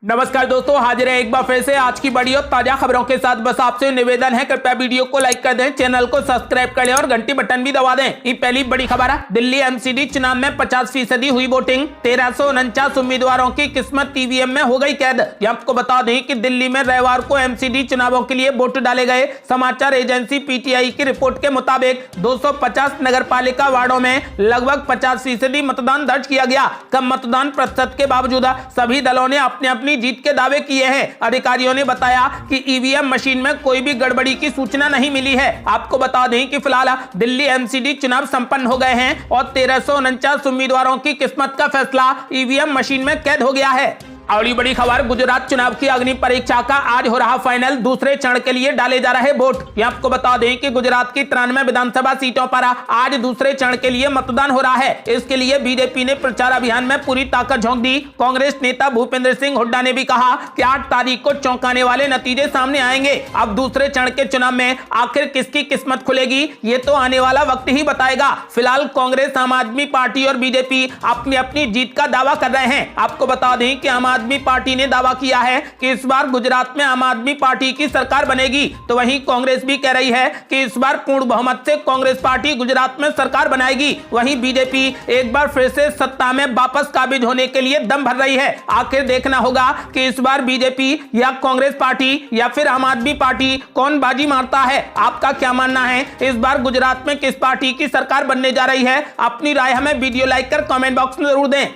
नमस्कार दोस्तों, हाजिर है एक बार फिर से आज की बड़ी और ताजा खबरों के साथ। बस आपसे निवेदन है, कृपया वीडियो को लाइक कर दें, चैनल को सब्सक्राइब कर लें और घंटी बटन भी दबा दें। ये पहली बड़ी खबर है। दिल्ली एमसीडी चुनाव में 50% हुई वोटिंग, 1349 उम्मीदवारों की किस्मत ईवीएम में हो गई कैद। आपको बता दें कि दिल्ली में रविवार को एमसीडी चुनावों के लिए वोट डाले गए। समाचार एजेंसी पीटीआई की रिपोर्ट के मुताबिक 250 नगर पालिका वार्डो में लगभग 50% मतदान दर्ज किया गया। कम मतदान प्रतिशत के बावजूद सभी दलों ने अपने अपनी जीत के दावे किए हैं। अधिकारियों ने बताया कि ईवीएम मशीन में कोई भी गड़बड़ी की सूचना नहीं मिली है। आपको बता दें कि फिलहाल दिल्ली एमसीडी चुनाव संपन्न हो गए हैं और 1349 उम्मीदवारों की किस्मत का फैसला ईवीएम मशीन में कैद हो गया है। अगली बड़ी खबर, गुजरात चुनाव की अग्नि परीक्षा का आज हो रहा फाइनल। दूसरे चरण के लिए डाले जा रहे वोट। आपको बता दें कि गुजरात की 93 विधानसभा सीटों पर आज दूसरे चरण के लिए मतदान हो रहा है। इसके लिए बीजेपी ने प्रचार अभियान में पूरी ताकत झोंक दी। कांग्रेस नेता भूपेंद्र सिंह हुड्डा ने भी कहा कि 8 तारीख को चौंकाने वाले नतीजे सामने आएंगे। अब दूसरे चरण के चुनाव में आखिर किसकी किस्मत खुलेगी, ये तो आने वाला वक्त ही बताएगा। फिलहाल कांग्रेस, आम आदमी पार्टी और बीजेपी अपनी अपनी जीत का दावा कर रहे हैं। आपको बता दें कि आम आदमी पार्टी ने दावा किया है कि इस बार गुजरात में आम आदमी पार्टी की सरकार बनेगी, तो वहीं कांग्रेस भी कह रही है कि इस बार पूर्ण बहुमत से कांग्रेस पार्टी गुजरात में सरकार बनाएगी। वहीं बीजेपी एक बार फिर से सत्ता में वापस काबिज होने के लिए दम भर रही है। आखिर देखना होगा कि इस बार बीजेपी या कांग्रेस पार्टी या फिर आम आदमी पार्टी कौन बाजी मारता है। आपका क्या मानना है, इस बार गुजरात में किस पार्टी की सरकार बनने जा रही है? अपनी राय हमें वीडियो लाइक कर कमेंट बॉक्स में जरूर दें।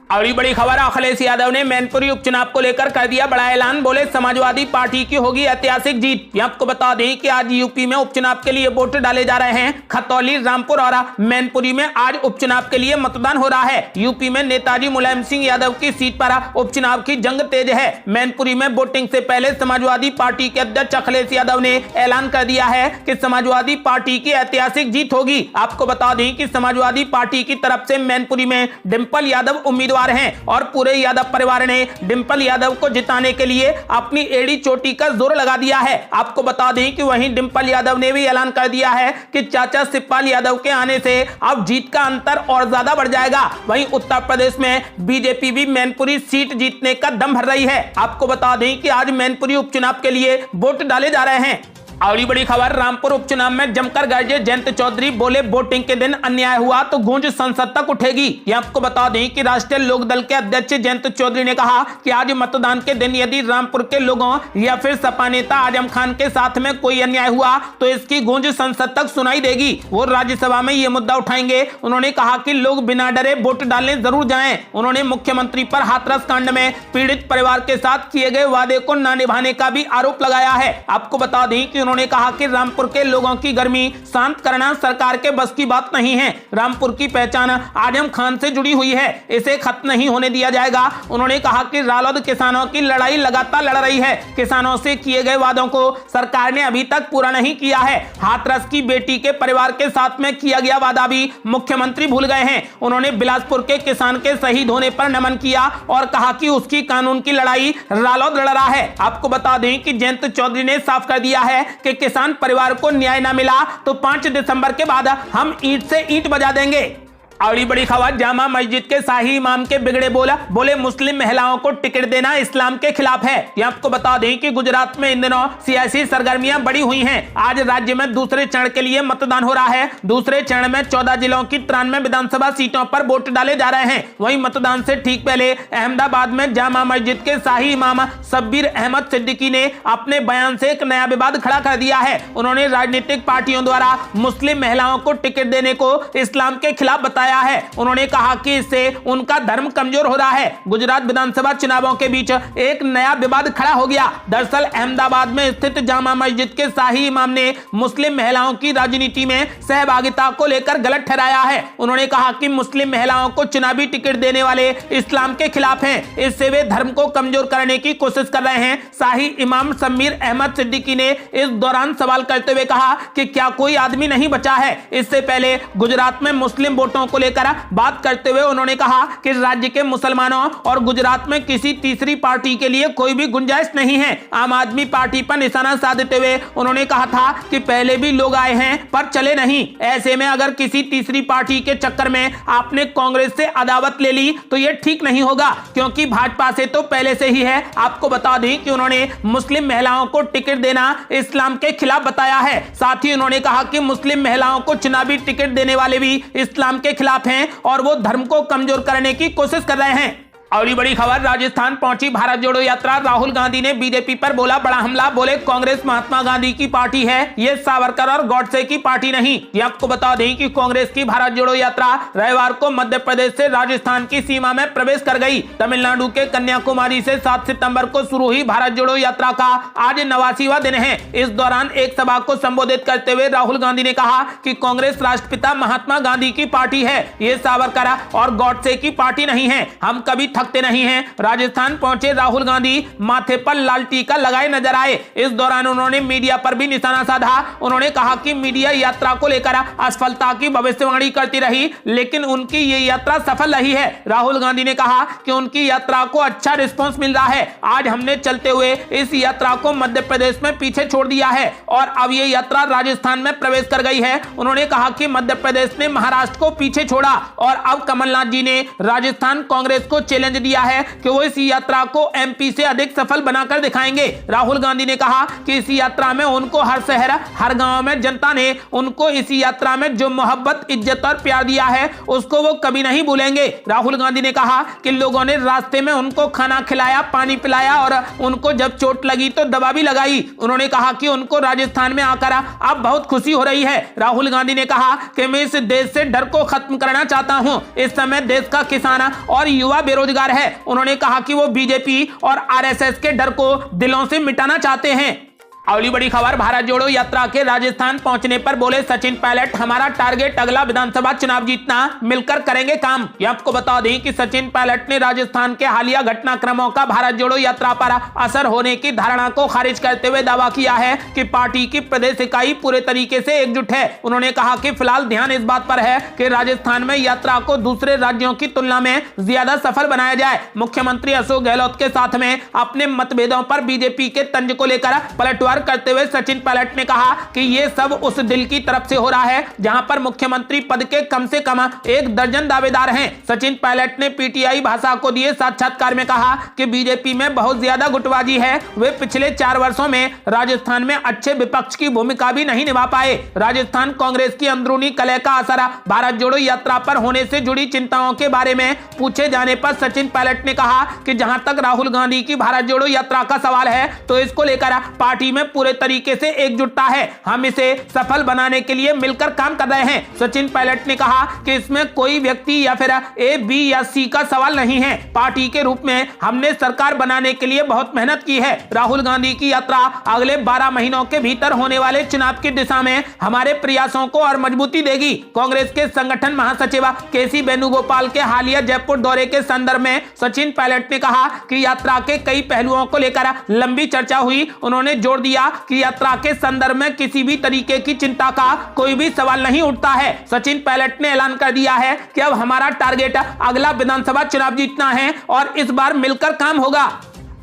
अगली बड़ी खबर, अखिलेश यादव ने मैनपुरी उपचुनाव को लेकर कर दिया बड़ा ऐलान। बोले समाजवादी पार्टी की होगी ऐतिहासिक जीत। आपको बता दें कि आज यूपी में उपचुनाव के लिए वोट डाले जा रहे हैं। खतौली, रामपुर और मैनपुरी में आज उपचुनाव के लिए मतदान हो रहा है। यूपी में नेताजी मुलायम सिंह यादव की सीट पर उपचुनाव की जंग तेज है। मैनपुरी में वोटिंग से पहले समाजवादी पार्टी के अध्यक्ष अखिलेश यादव ने ऐलान कर दिया है कि समाजवादी पार्टी की ऐतिहासिक जीत होगी। आपको बता दें कि समाजवादी पार्टी की तरफ से मैनपुरी में डिंपल यादव उम्मीदवार हैं और पूरे यादव परिवार ने डिंपल यादव को जिताने के लिए अपनी एड़ी चोटी का जोर लगा दिया है। आपको बता दें कि वहीं डिंपल यादव ने भी ऐलान कर दिया है कि चाचा शिवपाल यादव के आने से अब जीत का अंतर और ज्यादा बढ़ जाएगा। वहीं उत्तर प्रदेश में बीजेपी भी मैनपुरी सीट जीतने का दम भर रही है। आपको बता दें कि आज मैनपुरी उपचुनाव के लिए वोट डाले जा रहे हैं। अगली बड़ी खबर, रामपुर उपचुनाव में जमकर गरजे जयंत चौधरी। बोले वोटिंग के दिन अन्याय हुआ तो गूंज संसद तक उठेगी। ये आपको बता दें कि राष्ट्रीय लोकदल के अध्यक्ष जयंत चौधरी ने कहा कि आज मतदान के दिन यदि रामपुर के लोगों या फिर सपा नेता आजम खान के साथ में कोई अन्याय हुआ तो इसकी गूंज संसद तक सुनाई देगी। वो राज्यसभा में ये मुद्दा उठाएंगे। उन्होंने कहा कि लोग बिना डरे वोट डालने जरूर जाएं। उन्होंने मुख्यमंत्री पर हाथरस कांड में पीड़ित परिवार के साथ किए गए वादे को न निभाने का भी आरोप लगाया है। आपको बता दें कि उन्होंने कहा कि रामपुर के लोगों की गर्मी शांत करना सरकार के बस की बात नहीं है। रामपुर की पहचान आजम खान से जुड़ी हुई है, इसे खत्म नहीं होने दिया जाएगा। उन्होंने कहा कि रालोद किसानों की लड़ाई लगातार लड़ रही है। किसानों से किए गए वादों को सरकार ने अभी तक पूरा नहीं किया है। हाथरस की बेटी के परिवार के साथ में किया गया वादा भी मुख्यमंत्री भूल गए हैं। उन्होंने बिलासपुर के किसान के शहीद होने पर नमन किया और कहा कि उसकी कानून की लड़ाई रालोद लड़ रहा है। आपको बता दें कि जयंत चौधरी ने साफ कर दिया है कि किसान परिवार को न्याय न मिला तो 5 दिसंबर के बाद हम ईंट से ईंट बजा देंगे। अगली बड़ी खबर, जामा मस्जिद के शाही इमाम के बिगड़े बोले मुस्लिम महिलाओं को टिकट देना इस्लाम के खिलाफ है। ये आपको बता दें कि गुजरात में इन दिनों सियासी सरगर्मियां बढ़ी हुई हैं। आज राज्य में दूसरे चरण के लिए मतदान हो रहा है। दूसरे चरण में 14 जिलों की 93 विधानसभा सीटों पर वोट डाले जा रहे हैं। वहीं मतदान से ठीक पहले अहमदाबाद में जामा मस्जिद के शाही इमाम शब्बीर अहमद सिद्दीकी ने अपने बयान से एक नया विवाद खड़ा कर दिया है। उन्होंने राजनीतिक पार्टियों द्वारा मुस्लिम महिलाओं को टिकट देने को इस्लाम के खिलाफ बताया है। उन्होंने कहा कि इससे उनका धर्म कमजोर हो रहा है। गुजरात विधानसभा चुनावों के बीच एक नया विवाद खड़ा हो गया। दरअसल अहमदाबाद में स्थित जामा मस्जिद के शाही इमाम ने मुस्लिम महिलाओं की राजनीति में सहभागिता को लेकर गलत ठहराया है। उन्होंने कहा कि मुस्लिम महिलाओं को चुनावी टिकट देने वाले इस्लाम के खिलाफ हैं। इससे वे धर्म को कमजोर करने की कोशिश कर रहे हैं। शाही इमाम शब्बीर अहमद सिद्दीकी ने इस दौरान सवाल करते हुए कहा कि क्या कोई आदमी नहीं बचा है? इससे पहले गुजरात में मुस्लिम वोटों को लेकर बात करते हुए उन्होंने कहा कि राज्य के मुसलमानों और गुजरात में किसी तीसरी पार्टी के लिए कोई भी गुंजाइश नहीं है। आम आदमी पार्टी पर निशाना साधते हुए उन्होंने कहा था कि पहले भी लोग आए हैं पर चले नहीं। ऐसे में अगर किसी तीसरी पार्टी के चक्कर में आपने कांग्रेस से अदावत ले ली तो यह ठीक नहीं होगा, क्योंकि भाजपा से तो पहले से ही है। आपको बता दें कि उन्होंने मुस्लिम महिलाओं को टिकट देना इस्लाम के खिलाफ बताया है। साथ ही उन्होंने कहा कि मुस्लिम महिलाओं को चुनावी टिकट देने वाले भी इस्लाम के खिलाफ हैं और वो धर्म को कमजोर करने की कोशिश कर रहे हैं। अगली बड़ी खबर, राजस्थान पहुंची भारत जोड़ो यात्रा। राहुल गांधी ने बीजेपी पर बोला बड़ा हमला। बोले कांग्रेस महात्मा गांधी की पार्टी है, ये सावरकर और गॉडसे की पार्टी नहीं। ये आपको बता दें कि कांग्रेस की भारत जोड़ो यात्रा रविवार को मध्य प्रदेश से राजस्थान की सीमा में प्रवेश कर गई। तमिलनाडु के कन्याकुमारी से 7 सितंबर को शुरू हुई भारत जोड़ो यात्रा का आज 89वां दिन है। इस दौरान एक सभा को संबोधित करते हुए राहुल गांधी ने कहा कि कांग्रेस राष्ट्रपिता महात्मा गांधी की पार्टी है, ये सावरकर और गॉडसे की पार्टी नहीं है। हम कभी थकते नहीं हैं। राजस्थान पहुंचे राहुल गांधी माथे पर लाल टीका लगाए नजर आए। इस दौरान उन्होंने मीडिया पर भी निशाना साधा। उन्होंने कहा कि मीडिया यात्रा को लेकर असफलता की भविष्यवाणी करती रही, लेकिन उनकी ये यात्रा सफल रही है। राहुल गांधी ने कहा कि उनकी यात्रा को अच्छा रिस्पांस मिल रहा है। आज हमने चलते हुए इस यात्रा को मध्य प्रदेश में पीछे छोड़ दिया है और अब ये यात्रा राजस्थान में प्रवेश कर गई है। उन्होंने कहा कि मध्य प्रदेश ने महाराष्ट्र को पीछे छोड़ा और अब कमलनाथ जी ने राजस्थान कांग्रेस को चैलेंज दिया है कि वो इस यात्रा को एमपी से अधिक सफल बनाकर दिखाएंगे। राहुल गांधी ने कहा कि इस यात्रा में उनको हर शहर हर गांव में जनता ने उनको इस यात्रा में जो मोहब्बत इज्जत और प्यार दिया है उसको वो कभी नहीं भूलेंगे। राहुल गांधी ने कहा कि लोगों ने रास्ते में उनको खाना खिलाया, पानी पिलाया और उनको जब चोट लगी तो दवा भी लगाई। उन्होंने कहा कि उनको राजस्थान में आकर अब बहुत खुशी हो रही है। राहुल गांधी ने कहा कि मैं इस देश से डर को खत्म करना चाहता हूं। इस समय देश का किसान और युवा बेरोजगार है। उन्होंने कहा कि वो बीजेपी और आरएसएस के डर को दिलों से मिटाना चाहते हैं। अगली बड़ी खबर, भारत जोड़ो यात्रा के राजस्थान पहुंचने पर बोले सचिन पायलट हमारा टारगेट अगला विधानसभा चुनाव जीतना, मिलकर करेंगे काम। ये आपको बता दें कि सचिन पायलट ने राजस्थान के हालिया घटनाक्रमों का भारत जोड़ो यात्रा पर असर होने की धारणा को खारिज करते हुए दावा किया है कि पार्टी की प्रदेश इकाई पूरे तरीके से एकजुट है। उन्होंने कहा कि फिलहाल ध्यान इस बात पर है कि राजस्थान में यात्रा को दूसरे राज्यों की तुलना में ज्यादा सफल बनाया जाए। मुख्यमंत्री अशोक गहलोत के साथ में अपने मतभेदों पर बीजेपी के तंज को लेकर पलटवार करते हुए सचिन पायलट ने कहा कि यह सब उस दिल की तरफ से हो रहा है जहां पर मुख्यमंत्री पद के कम से कम 1 दर्जन दावेदार हैं। सचिन पायलट ने पीटीआई भाषा को दिए साक्षात्कार में कहा कि बीजेपी में बहुत ज्यादा गुटबाजी है। वे पिछले 4 वर्षों में राजस्थान में अच्छे विपक्ष की भूमिका भी नहीं निभा पाए। राजस्थान कांग्रेस की अंदरूनी कलह का असर भारत जोड़ो यात्रा पर होने से जुड़ी चिंताओं के बारे में पूछे जाने पर सचिन पायलट ने कहा कि जहां तक राहुल गांधी की भारत जोड़ो यात्रा का सवाल है तो इसको लेकर पार्टी में पूरे तरीके से एकजुटता है। हम इसे सफल बनाने के लिए मिलकर काम कर रहे हैं। सचिन पायलट ने कहा कि इसमें कोई व्यक्ति या फिर ए, बी या सी का सवाल नहीं है। पार्टी के रूप में हमने सरकार बनाने के लिए बहुत मेहनत की है। राहुल गांधी की यात्रा अगले 12 महीनों के भीतर होने वाले चुनाव की दिशा में हमारे प्रयासों को और मजबूती देगी। कांग्रेस के संगठन महासचिव केसी वेणुगोपाल के हालिया जयपुर दौरे के संदर्भ में सचिन पायलट ने कहा कि यात्रा के कई पहलुओं को लेकर लंबी चर्चा हुई। उन्होंने जोर दिया कि यात्रा के संदर्भ में किसी भी तरीके की चिंता का कोई भी सवाल नहीं उठता है। सचिन पायलट ने ऐलान कर दिया है कि अब हमारा टारगेट अगला विधानसभा चुनाव जीतना है और इस बार मिलकर काम होगा।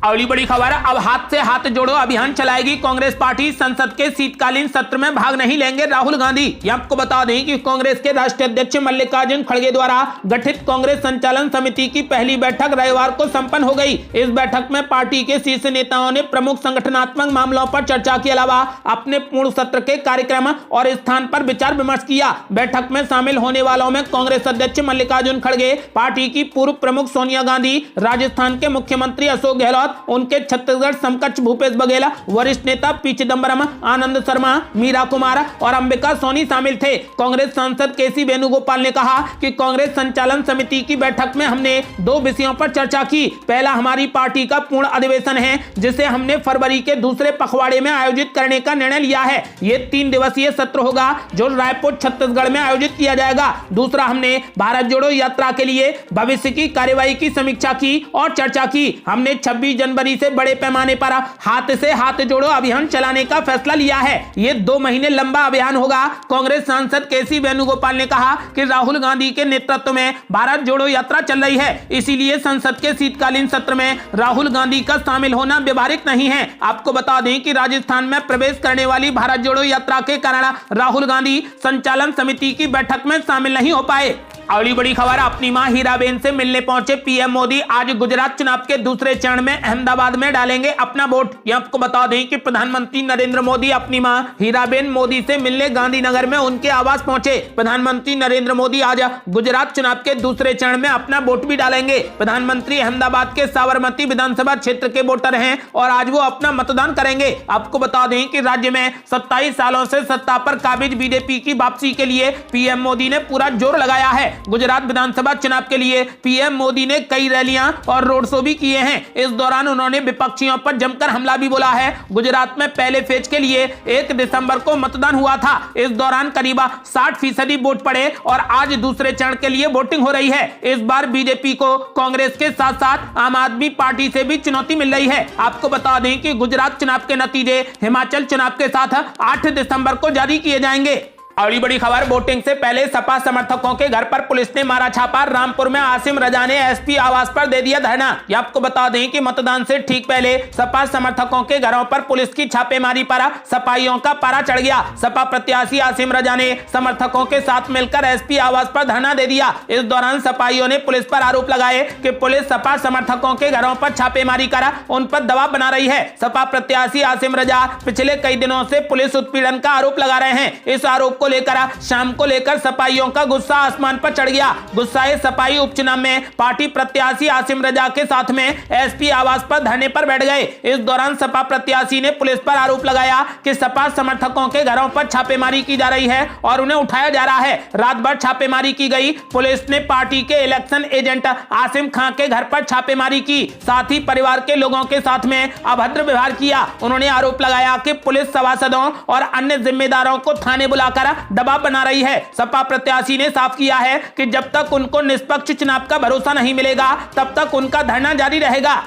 अगली बड़ी खबर, अब हाथ से हाथ जोड़ो अभियान चलाएगी कांग्रेस पार्टी। संसद के शीतकालीन सत्र में भाग नहीं लेंगे राहुल गांधी। ये आपको बता दें कि कांग्रेस के राष्ट्रीय अध्यक्ष मल्लिकार्जुन खड़गे द्वारा गठित कांग्रेस संचालन समिति की पहली बैठक रविवार को संपन्न हो गई। इस बैठक में पार्टी के शीर्ष नेताओं ने प्रमुख संगठनात्मक मामलों पर चर्चा के अलावा अपने पूर्ण सत्र के कार्यक्रम और स्थान पर विचार विमर्श किया। बैठक में शामिल होने वालों में कांग्रेस अध्यक्ष मल्लिकार्जुन खड़गे, पार्टी की पूर्व प्रमुख सोनिया गांधी, राजस्थान के मुख्यमंत्री अशोक गहलोत, उनके छत्तीसगढ़ समकक्ष भूपेश बघेल, वरिष्ठ नेता पी चिदंबरम, आनंद शर्मा, मीरा कुमार और अंबिका सोनी शामिल थे। कांग्रेस सांसद केसी वेणुगोपाल ने कहा कि कांग्रेस संचालन समिति की बैठक में हमने 2 विषयों पर चर्चा की। पहला, हमारी पार्टी का पूर्ण अधिवेशन है जिसे हमने फरवरी के दूसरे पखवाड़े में आयोजित करने का निर्णय लिया है। ये 3 दिवसीय सत्र होगा जो रायपुर छत्तीसगढ़ में आयोजित किया जाएगा। दूसरा, हमने भारत जोड़ो यात्रा के लिए भविष्य की कार्यवाही की समीक्षा की और चर्चा की। हमने 26 जनवरी से बड़े पैमाने पर हाथ से हाथ जोड़ो अभियान चलाने का फैसला लिया है। ये 2 महीने लंबा अभियान होगा। कांग्रेस सांसद केसी वेणुगोपाल ने कहा कि राहुल गांधी के नेतृत्व में भारत जोड़ो यात्रा चल रही है, इसीलिए संसद के शीतकालीन सत्र में राहुल गांधी का शामिल होना व्यवहारिक नहीं है। आपको बता दें कि राजस्थान में प्रवेश करने वाली भारत जोड़ो यात्रा के कारण राहुल गांधी संचालन समिति की बैठक में शामिल नहीं हो पाए। अगली बड़ी खबर, अपनी मां हीराबेन से मिलने पहुंचे पीएम मोदी आज गुजरात चुनाव के दूसरे चरण में अहमदाबाद में डालेंगे अपना वोट। यह आपको बता दें कि प्रधानमंत्री नरेंद्र मोदी अपनी मां हीराबेन मोदी से मिलने गांधीनगर में उनके आवास पहुंचे। प्रधानमंत्री नरेंद्र मोदी आज गुजरात चुनाव के दूसरे चरण में अपना वोट भी डालेंगे। प्रधानमंत्री अहमदाबाद के साबरमती विधानसभा क्षेत्र के वोटर हैं और आज वो अपना मतदान करेंगे। आपको बता दें कि राज्य में 27 सालों से सत्ता पर काबिज बीजेपी की वापसी के लिए पीएम मोदी ने पूरा जोर लगाया है। गुजरात विधानसभा चुनाव के लिए पीएम मोदी ने कई रैलियां और रोड शो भी किए हैं। इस दौरान उन्होंने विपक्षियों पर जमकर हमला भी बोला है। गुजरात में पहले फेज के लिए 1 दिसंबर को मतदान हुआ था। इस दौरान करीब 60% वोट पड़े और आज दूसरे चरण के लिए वोटिंग हो रही है। इस बार बीजेपी को कांग्रेस के साथ साथ आम आदमी पार्टी से भी चुनौती मिल रही है। आपको बता दें कि गुजरात चुनाव के नतीजे हिमाचल चुनाव के साथ 8 दिसंबर को जारी किए जाएंगे। अगली बड़ी खबर, वोटिंग से पहले सपा समर्थकों के घर पर पुलिस ने मारा छापा। रामपुर में आसिम रजा ने एसपी आवास पर दे दिया धरना। ये आपको बता दें कि मतदान से ठीक पहले सपा समर्थकों के घरों पर पुलिस की छापेमारी पर सपाइयों का पारा चढ़ गया। सपा प्रत्याशी आसिम रजा ने समर्थकों के साथ मिलकर एसपी आवास पर धरना दे दिया। इस दौरान सपाइयों ने पुलिस पर आरोप लगाए कि पुलिस सपा समर्थकों के घरों पर छापेमारी कर उन पर दबाव बना रही है। सपा प्रत्याशी आसिम रजा पिछले कई दिनों से पुलिस उत्पीड़न का आरोप लगा रहे हैं। इस आरोप को लेकर शाम को लेकर सपाइयों का गुस्सा आसमान पर चढ़ गया। गुस्साए सपाई उपचुनाव में पार्टी प्रत्याशी आसिम रजा के साथ में एसपी आवास पर धरने पर बैठ गए। इस दौरान सपा प्रत्याशी ने पुलिस पर आरोप लगाया कि सपा समर्थकों के घरों पर छापेमारी की जा रही है और उन्हें उठाया जा रहा है। रात भर छापेमारी की गई। पुलिस ने पार्टी के इलेक्शन एजेंट आसिम खां के घर पर छापेमारी की, साथ ही परिवार के लोगों के साथ में अभद्र व्यवहार किया। उन्होंने आरोप लगाया कि पुलिस सभासदों और अन्य जिम्मेदारों को थाने बुलाकर दबाव बना रही है। सपा प्रत्याशी ने साफ किया है कि जब तक उनको निष्पक्ष चुनाव का भरोसा नहीं मिलेगा तब तक उनका धरना जारी रहेगा।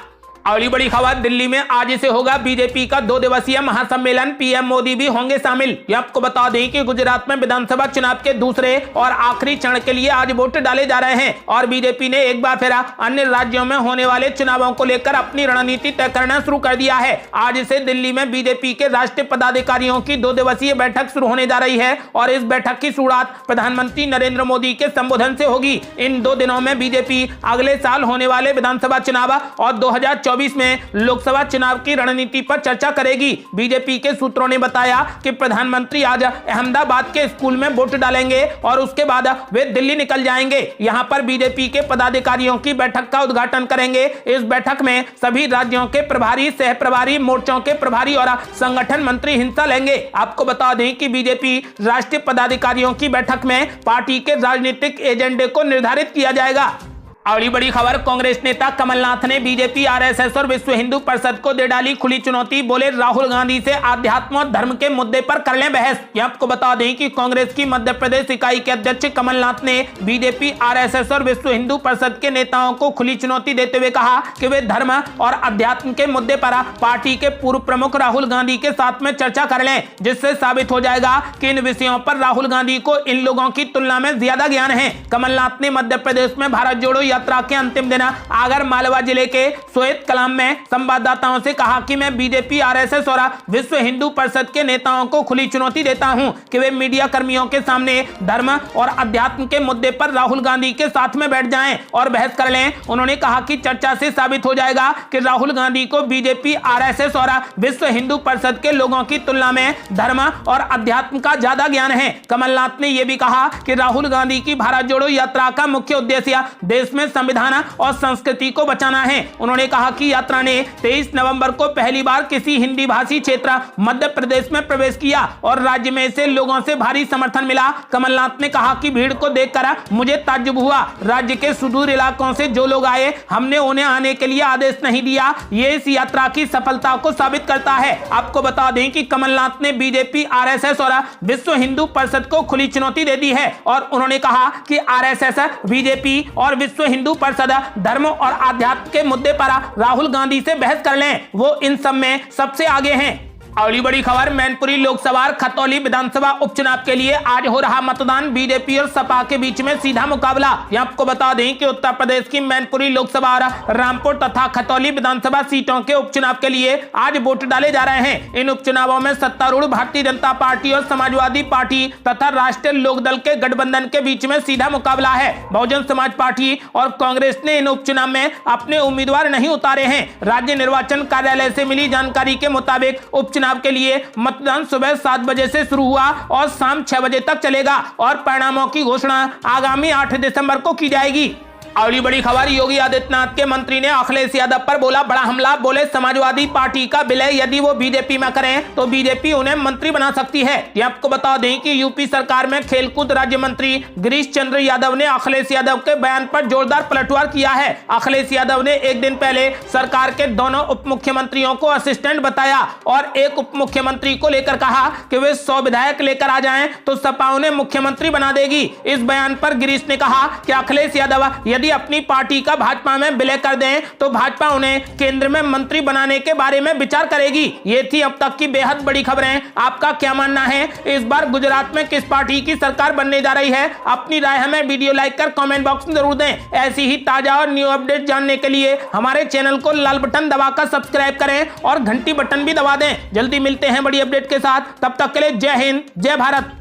अगली बड़ी खबर, दिल्ली में आज से होगा बीजेपी का 2 दिवसीय महासम्मेलन। पीएम मोदी भी होंगे शामिल। ये आपको बता दें कि गुजरात में विधानसभा चुनाव के दूसरे और आखिरी चरण के लिए आज वोट डाले जा रहे हैं और बीजेपी ने एक बार फिर अन्य राज्यों में होने वाले चुनावों को लेकर अपनी रणनीति तय करना शुरू कर दिया है। आज से दिल्ली में बीजेपी के राष्ट्रीय पदाधिकारियों की 2 दिवसीय बैठक शुरू होने जा रही है और इस बैठक की शुरुआत प्रधानमंत्री नरेंद्र मोदी के संबोधन से होगी। इन 2 दिनों में बीजेपी अगले साल होने वाले विधानसभा चुनाव और 2024 में लोकसभा चुनाव की रणनीति पर चर्चा करेगी। बीजेपी के सूत्रों ने बताया कि प्रधानमंत्री आज अहमदाबाद के स्कूल में वोट डालेंगे और उसके बाद वे दिल्ली निकल जाएंगे। यहां पर बीजेपी के पदाधिकारियों की बैठक का उद्घाटन करेंगे। इस बैठक में सभी राज्यों के प्रभारी, सह प्रभारी, मोर्चों के प्रभारी और संगठन मंत्री हिस्सा लेंगे। आपको बता दें कि बीजेपी राष्ट्रीय पदाधिकारियों की बैठक में पार्टी के राजनीतिक एजेंडे को निर्धारित किया जाएगा। अगली बड़ी खबर, कांग्रेस नेता कमलनाथ ने बीजेपी, आरएसएस और विश्व हिंदू परिषद को दे डाली खुली चुनौती। बोले राहुल गांधी से आध्यात्म और धर्म के मुद्दे पर कर लें बहस। यह आपको बता दें कि कांग्रेस की मध्य प्रदेश इकाई के अध्यक्ष कमलनाथ ने बीजेपी, आरएसएस और विश्व हिंदू परिषद के नेताओं को खुली चुनौती देते हुए कहा कि वे धर्म और अध्यात्म के मुद्दे पर पार्टी के पूर्व प्रमुख राहुल गांधी के साथ में चर्चा कर लें, जिससे साबित हो जाएगा कि इन विषयों पर राहुल गांधी को इन लोगों की तुलना में ज्यादा ज्ञान है। कमलनाथ ने मध्य प्रदेश में भारत जोड़ो यात्रा के अंतिम दिन आगर मालवा जिले के सोएत कलाम में संवाददाताओं से कहा कि मैं बीजेपी, आरएसएस और विश्व हिंदू परिषद के नेताओं को खुली चुनौती देता हूं कि वे मीडिया कर्मियों के सामने धर्म और अध्यात्म के मुद्दे पर राहुल गांधी के साथ में बैठ जाएं और बहस कर लें। उन्होंने कहा कि चर्चा से साबित हो जाएगा कि राहुल गांधी को बीजेपी, आरएसएस और विश्व हिंदू परिषद के लोगों की तुलना में धर्म और अध्यात्म का ज्यादा ज्ञान है। कमलनाथ ने यह भी कहा कि राहुल गांधी की भारत जोड़ो यात्रा का मुख्य उद्देश्य देश में संविधान और संस्कृति को बचाना है। उन्होंने कहा कि यात्रा ने 23 नवंबर को पहली बार किसी हिंदी भाषी क्षेत्र मध्य प्रदेश में प्रवेश किया और राज्य में से लोगों से भारी समर्थन मिला। कमलनाथ ने कहा कि भीड़ को देखकर मुझे ताज्जुब हुआ। राज्य के सुदूर इलाकों से जो लोग आए, हमने उन्हें आने के लिए आदेश नहीं दिया। ये इस यात्रा की सफलता को साबित करता है। आपको बता दें कि कमलनाथ ने बीजेपी, आरएसएस और विश्व हिंदू परिषद को खुली चुनौती दे दी है और उन्होंने कहा कि आरएसएस, बीजेपी और विश्व हिंदू परिषद, धर्म और आध्यात्म के मुद्दे पर राहुल गांधी से बहस कर लें, वो इन सब में सबसे आगे हैं। अगली बड़ी खबर, मैनपुरी लोकसभा और खतौली विधानसभा उपचुनाव के लिए आज हो रहा मतदान। बीजेपी और सपा के बीच में सीधा मुकाबला। यहाँ आपको बता दें कि उत्तर प्रदेश की मैनपुरी लोकसभा और रामपुर तथा खतौली विधानसभा सीटों के उपचुनाव के लिए आज वोट डाले जा रहे हैं। इन उपचुनावों में सत्तारूढ़ भारतीय जनता पार्टी और समाजवादी पार्टी तथा राष्ट्रीय लोकदल के गठबंधन के बीच में सीधा मुकाबला है। बहुजन समाज पार्टी और कांग्रेस ने इन उपचुनाव में अपने उम्मीदवार नहीं उतारे हैं। राज्य निर्वाचन कार्यालय से मिली जानकारी के मुताबिक उपचुनाव के लिए मतदान सुबह 7 बजे से शुरू हुआ और शाम 6 बजे तक चलेगा और परिणामों की घोषणा आगामी 8 दिसंबर को की जाएगी। अगली बड़ी खबर, योगी आदित्यनाथ के मंत्री ने अखिलेश यादव पर बोला बड़ा हमला। बोले समाजवादी पार्टी का विलय यदि वो बीजेपी में करें तो बीजेपी उन्हें मंत्री बना सकती है। ये आपको बता दें कि यूपी सरकार में खेलकूद राज्य मंत्री गिरीश चंद्र यादव ने अखिलेश यादव के बयान पर जोरदार पलटवार किया है। अखिलेश यादव ने एक दिन पहले सरकार के दोनों उप मुख्यमंत्रियों को असिस्टेंट बताया और एक उप मुख्यमंत्री को लेकर कहा कि वे 100 विधायक लेकर आ जाएं तो सपा उन्हें मुख्यमंत्री बना देगी। इस बयान पर गिरीश ने कहा कि अखिलेश यादव यदि अपनी पार्टी का भाजपा में विलय कर दें तो भाजपा उन्हें केंद्र में मंत्री बनाने के बारे में विचार करेगी। ये थी अब तक की बेहद बड़ी खबरें। आपका क्या मानना है, इस बार गुजरात में किस पार्टी की सरकार बनने जा रही है? अपनी राय हमें वीडियो लाइक कर कमेंट बॉक्स में जरूर दें। ऐसी ही ताजा और न्यू अपडेट जानने के लिए हमारे चैनल को लाल बटन दबाकर सब्सक्राइब करें और घंटी बटन भी दबा दें। जल्दी मिलते हैं बड़ी अपडेट के साथ, तब तक के लिए जय हिंद, जय भारत।